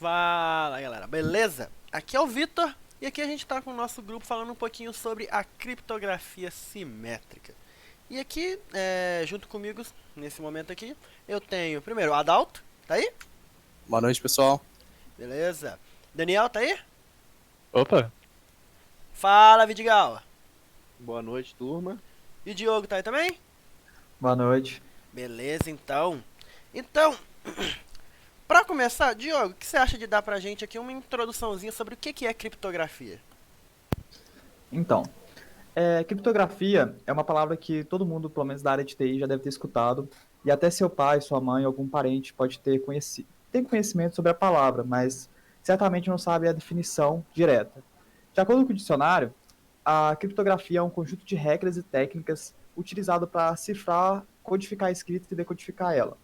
Fala galera, beleza? Aqui é o Vitor e aqui a gente tá com o nosso grupo falando um pouquinho sobre a criptografia simétrica. E aqui, junto comigo, nesse momento aqui, eu tenho primeiro o Adalto, tá aí? Boa noite, pessoal. Beleza. Daniel, tá aí? Opa, Fala Vidigal. Boa noite, turma. E o Diogo, tá aí também? Boa noite. Beleza, então. Então, pra começar, Diogo, o que você acha de dar pra gente aqui uma introduçãozinha sobre o que é criptografia? Então, criptografia é uma palavra que todo mundo, pelo menos da área de TI, já deve ter escutado, e até seu pai, sua mãe, algum parente pode tem conhecimento sobre a palavra, mas certamente não sabe a definição direta. De acordo com o dicionário, a criptografia é um conjunto de regras e técnicas utilizado para cifrar, codificar a escrita e decodificar ela.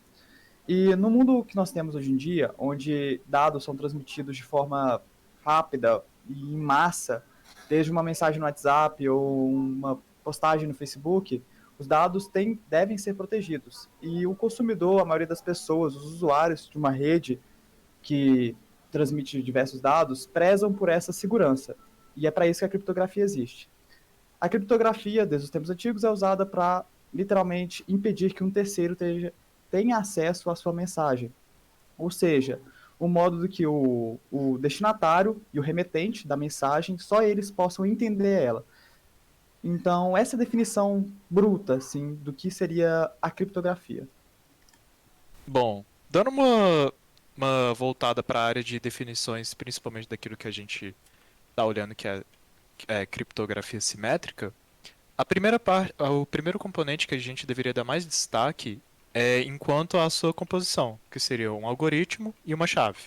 E no mundo que nós temos hoje em dia, onde dados são transmitidos de forma rápida e em massa, desde uma mensagem no WhatsApp ou uma postagem no Facebook, os dados devem ser protegidos. E o consumidor, a maioria das pessoas, os usuários de uma rede que transmite diversos dados, prezam por essa segurança. E é para isso que a criptografia existe. A criptografia, desde os tempos antigos, é usada para, literalmente, impedir que um terceiro tenha acesso à sua mensagem. Ou seja, o modo do que o destinatário e o remetente da mensagem, só eles possam entender ela. Então, essa é a definição bruta, assim, do que seria a criptografia. bom, dando uma voltada para a área de definições, principalmente daquilo que a gente está olhando que é criptografia simétrica, o primeiro componente que a gente deveria dar mais destaque é enquanto à sua composição, que seria um algoritmo e uma chave.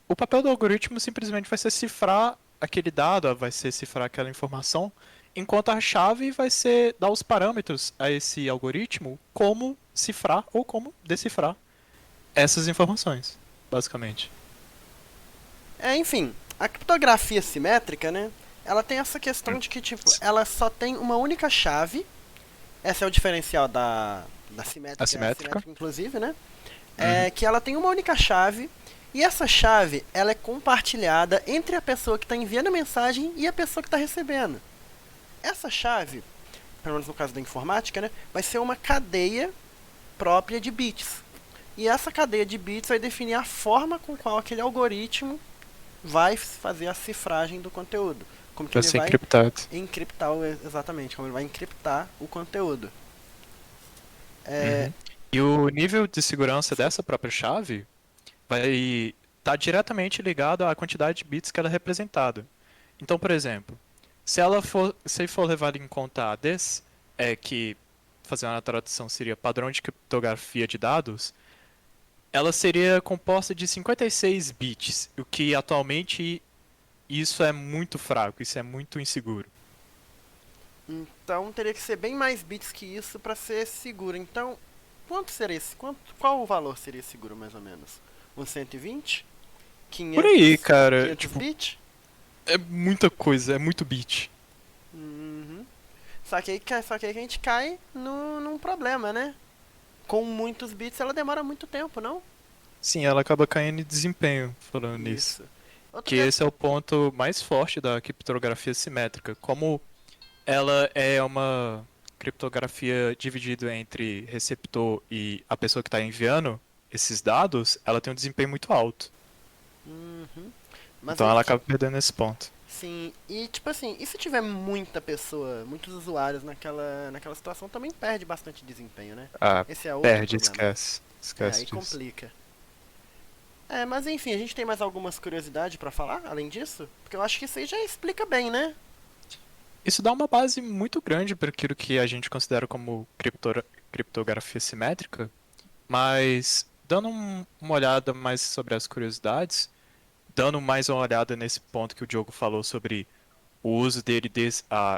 O papel do algoritmo simplesmente vai ser cifrar aquele dado, vai ser cifrar aquela informação, enquanto a chave vai ser dar os parâmetros a esse algoritmo como cifrar ou como decifrar essas informações, basicamente. Enfim, a criptografia simétrica, né? Ela tem essa questão de que, tipo, ela só tem uma única chave. Esse é o diferencial da simétrica, Assimétrica. inclusive, né? Que ela tem uma única chave. E essa chave, ela é compartilhada entre a pessoa que está enviando a mensagem e a pessoa que está recebendo. Essa chave, pelo menos no caso da informática, né? Vai ser uma cadeia própria de bits. E essa cadeia de bits vai definir a forma com qual aquele algoritmo vai fazer a cifragem do conteúdo. Como que Vai ele ser vai encriptado. encriptar, exatamente, como ele vai encriptar o conteúdo. E o nível de segurança dessa própria chave vai estar diretamente ligado à quantidade de bits que ela é representada. Então, por exemplo, se for levado em conta a ADES, que fazendo a tradução seria padrão de criptografia de dados, ela seria composta de 56 bits, o que atualmente isso é muito fraco, isso é muito inseguro. Então teria que ser bem mais bits que isso para ser seguro. Então, quanto seria esse? Qual o valor seria seguro mais ou menos? Uns 120? 500, Por aí, cara, 500 tipo, bits? é muita coisa, é muito bit. Uhum. Só que aí a gente cai num problema, né? Com muitos bits ela demora muito tempo, não? Sim, ela acaba caindo em desempenho falando nisso. Isso. Outra Que esse é o ponto mais forte da criptografia simétrica. Como ela é uma criptografia dividida entre receptor e a pessoa que está enviando esses dados, ela tem um desempenho muito alto. Uhum. Mas Então aí, ela acaba perdendo esse ponto. sim, e tipo assim, e se tiver muita pessoa, muitos usuários naquela situação, também perde bastante desempenho, né? Ah, Esse é outro perde, problema. esquece. Esquece Aí disso. complica. Mas enfim, a gente tem mais algumas curiosidades pra falar, além disso? Porque eu acho que isso aí já explica bem, né? Isso dá uma base muito grande para aquilo que a gente considera como criptografia simétrica, mas dando uma olhada mais sobre as curiosidades, dando mais uma olhada nesse ponto que o Diogo falou sobre o uso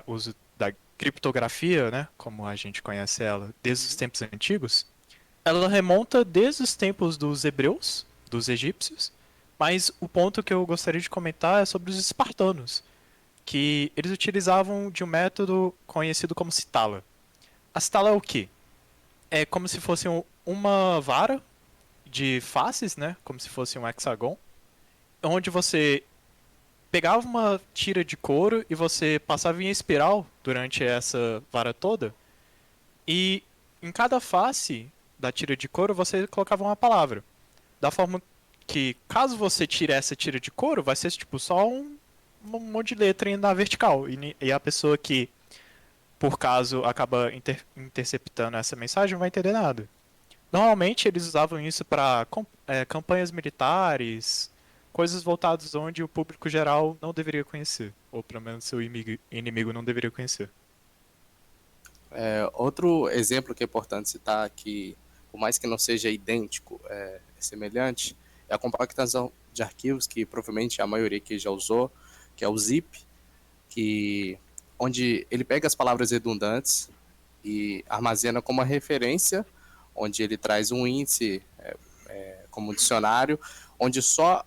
uso da criptografia, né, como a gente conhece ela, desde os tempos antigos, ela remonta desde os tempos dos hebreus, dos egípcios, mas o ponto que eu gostaria de comentar é sobre os espartanos, que eles utilizavam de um método conhecido como citala. A citala é o quê? É como se fosse uma vara de faces, né, como se fosse um hexagon, onde você pegava uma tira de couro e você passava em espiral durante essa vara toda, e em cada face da tira de couro você colocava uma palavra. Da forma que, caso você tire essa tira de couro, vai ser tipo só um monte de letra na vertical. E a pessoa que, por caso, acaba interceptando essa mensagem não vai entender nada. Normalmente eles usavam isso para campanhas militares, coisas voltadas onde o público geral não deveria conhecer, ou pelo menos seu inimigo não deveria conhecer. Outro exemplo que é importante citar, que por mais que não seja idêntico, é semelhante, é a compactação de arquivos, que provavelmente a maioria aqui já usou, que é o zip, onde ele pega as palavras redundantes e armazena como uma referência, onde ele traz um índice como dicionário, onde só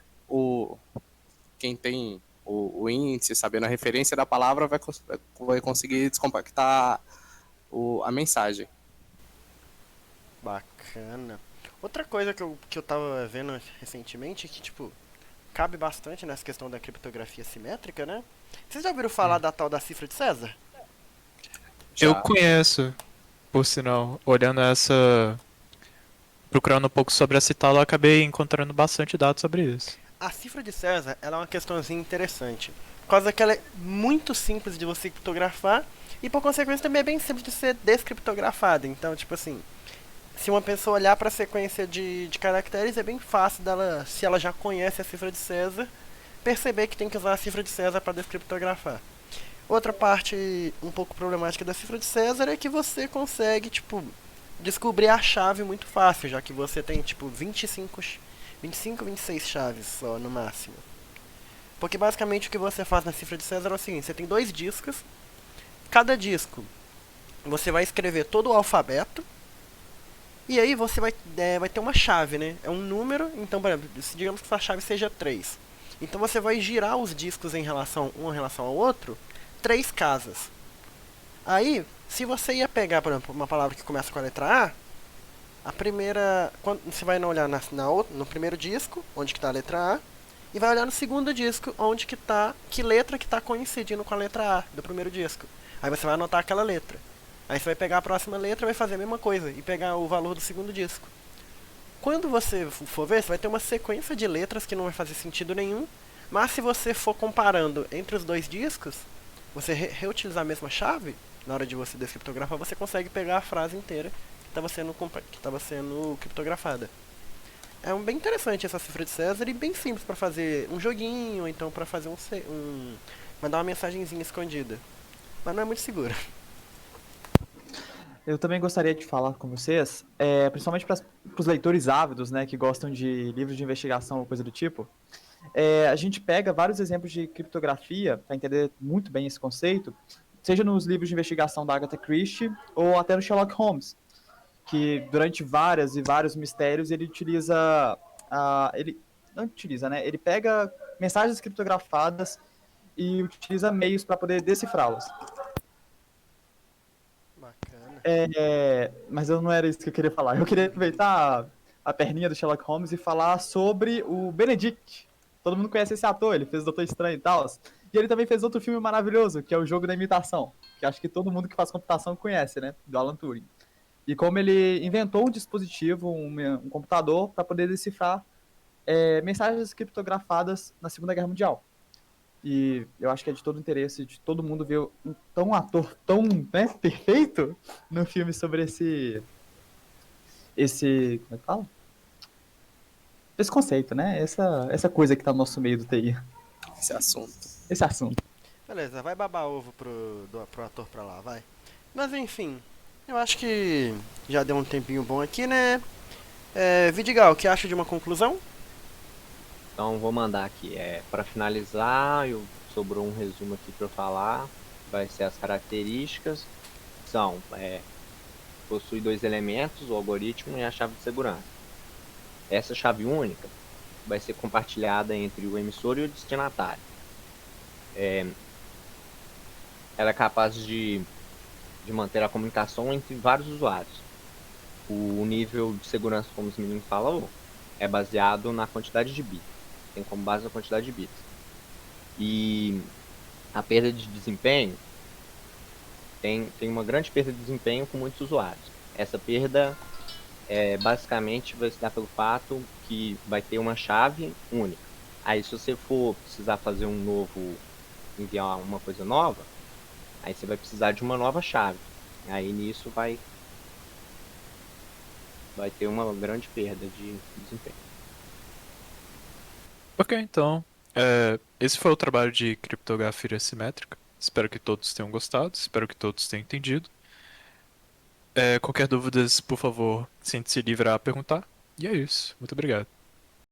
quem tem o índice, sabendo a referência da palavra, vai conseguir descompactar a mensagem. Bacana. Outra coisa que eu tava vendo recentemente, que, tipo, cabe bastante nessa questão da criptografia simétrica, né? Vocês já ouviram falar da tal da cifra de César? Já. Eu conheço, por sinal, olhando essa. Procurando um pouco sobre essa tal, eu acabei encontrando bastante dados sobre isso. A cifra de César, ela é uma questãozinha interessante. Por causa que ela é muito simples de você criptografar e, por consequência, também é bem simples de ser descriptografada. Então, tipo assim, se uma pessoa olhar para a sequência de caracteres, é bem fácil dela, se ela já conhece a cifra de César, perceber que tem que usar a cifra de César para descriptografar. Outra parte um pouco problemática da cifra de César é que você consegue, tipo, descobrir a chave muito fácil, já que você tem, tipo, 25, 26 chaves só, no máximo. Porque basicamente o que você faz na cifra de César é o seguinte: você tem 2 discos, cada disco você vai escrever todo o alfabeto, e aí você vai ter uma chave, né? É um número, então, por exemplo, digamos que sua chave seja 3. Então você vai girar os discos um em relação ao outro 3 casas. Aí, se você ia pegar, por exemplo, uma palavra que começa com a letra A primeira, quando você vai olhar no primeiro disco, onde que está a letra A, e vai olhar no segundo disco, onde que letra que está coincidindo com a letra A do primeiro disco. Aí você vai anotar aquela letra. Aí você vai pegar a próxima letra e vai fazer a mesma coisa, e pegar o valor do segundo disco. Quando você for ver, você vai ter uma sequência de letras que não vai fazer sentido nenhum, mas se você for comparando entre os 2 discos, você reutilizar a mesma chave, na hora de você descriptografar, você consegue pegar a frase inteira que estava sendo criptografada. É bem interessante essa cifra de César e bem simples para fazer um joguinho, ou então para fazer mandar uma mensagenzinha escondida. Mas não é muito seguro. Eu também gostaria de falar com vocês, principalmente para os leitores ávidos, né, que gostam de livros de investigação ou coisa do tipo. A gente pega vários exemplos de criptografia para entender muito bem esse conceito, seja nos livros de investigação da Agatha Christie ou até no Sherlock Holmes, que durante vários e vários mistérios ele utiliza, ele pega mensagens criptografadas e utiliza meios para poder decifrá-las. Bacana. Mas não era isso que eu queria falar. Eu queria aproveitar a perninha do Sherlock Holmes e falar sobre o Benedict. Todo mundo conhece esse ator, ele fez Doutor Estranho e tal. E ele também fez outro filme maravilhoso, que é O Jogo da Imitação, que acho que todo mundo que faz computação conhece, né? Do Alan Turing. E como ele inventou um dispositivo, um computador, para poder decifrar mensagens criptografadas na Segunda Guerra Mundial. E eu acho que é de todo interesse de todo mundo ver um ator tão, né, perfeito no filme sobre esse como é que fala? Esse conceito, né? Essa coisa que tá no nosso meio do TI. Esse assunto. Beleza, vai babar ovo pro ator pra lá, vai. Mas enfim, eu acho que já deu um tempinho bom aqui, né? Vidigal, o que acha de uma conclusão? Então vou mandar aqui. Para finalizar, sobrou um resumo aqui para eu falar. Vai ser as características. São, possui 2 elementos, o algoritmo e a chave de segurança. Essa chave única vai ser compartilhada entre o emissor e o destinatário. Ela é capaz de manter a comunicação entre vários usuários. O nível de segurança, como os meninos falou, é baseado na quantidade de bits. tem como base a quantidade de bits. E a perda de desempenho tem uma grande perda de desempenho com muitos usuários. Essa perda basicamente vai se dar pelo fato que vai ter uma chave única. Aí se você for precisar fazer enviar uma coisa nova, aí você vai precisar de uma nova chave. Aí nisso vai ter uma grande perda de desempenho. Ok, então, esse foi o trabalho de criptografia assimétrica. Espero que todos tenham gostado, espero que todos tenham entendido. Qualquer dúvidas, por favor, sinta-se livre a perguntar. E é isso. Muito obrigado.